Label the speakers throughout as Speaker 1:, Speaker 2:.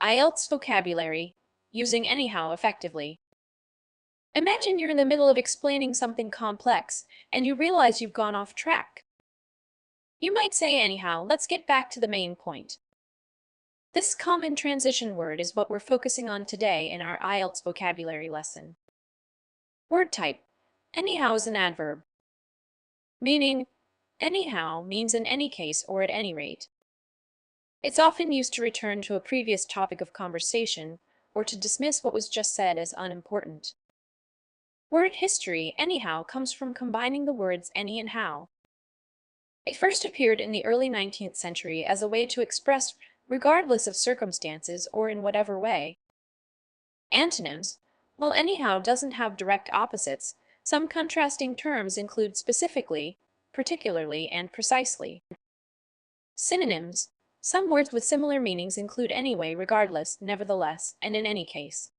Speaker 1: IELTS vocabulary, using anyhow effectively. Imagine you're in the middle of explaining something complex, and you realize you've gone off track. You might say anyhow, let's get back to the main point. This common transition word is what we're focusing on today in our IELTS vocabulary lesson. Word type. Anyhow is an adverb. Meaning, anyhow means in any case or at any rate. It's often used to return to a previous topic of conversation or to dismiss what was just said as unimportant. Word history, anyhow, comes from combining the words any and how. It first appeared in the early 19th century as a way to express regardless of circumstances or in whatever way. Antonyms. While anyhow doesn't have direct opposites, some contrasting terms include specifically, particularly, and precisely. Synonyms. Some words with similar meanings include anyway, regardless, nevertheless, and in any case.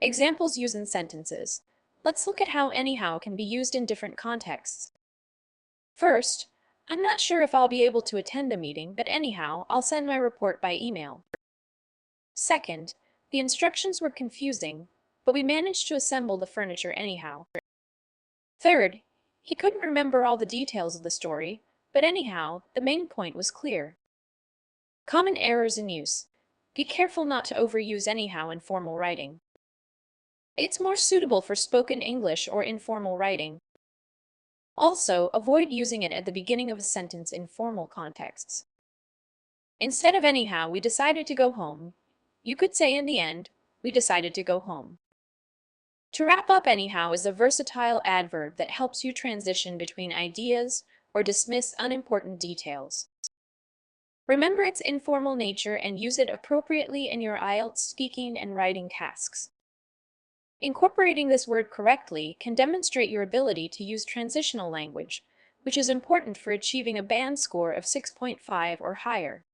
Speaker 1: Examples used in sentences. Let's look at how anyhow can be used in different contexts. First, I'm not sure if I'll be able to attend a meeting, but anyhow, I'll send my report by email. Second, the instructions were confusing, but we managed to assemble the furniture anyhow. Third, he couldn't remember all the details of the story, but anyhow, the main point was clear. Common errors in use. Be careful not to overuse anyhow in formal writing. It's more suitable for spoken English or informal writing. Also, avoid using it at the beginning of a sentence in formal contexts. Instead of anyhow, we decided to go home. You could say in the end, we decided to go home. To wrap up, anyhow is a versatile adverb that helps you transition between ideas or dismiss unimportant details. Remember its informal nature and use it appropriately in your IELTS speaking and writing tasks. Incorporating this word correctly can demonstrate your ability to use transitional language, which is important for achieving a band score of 6.5 or higher.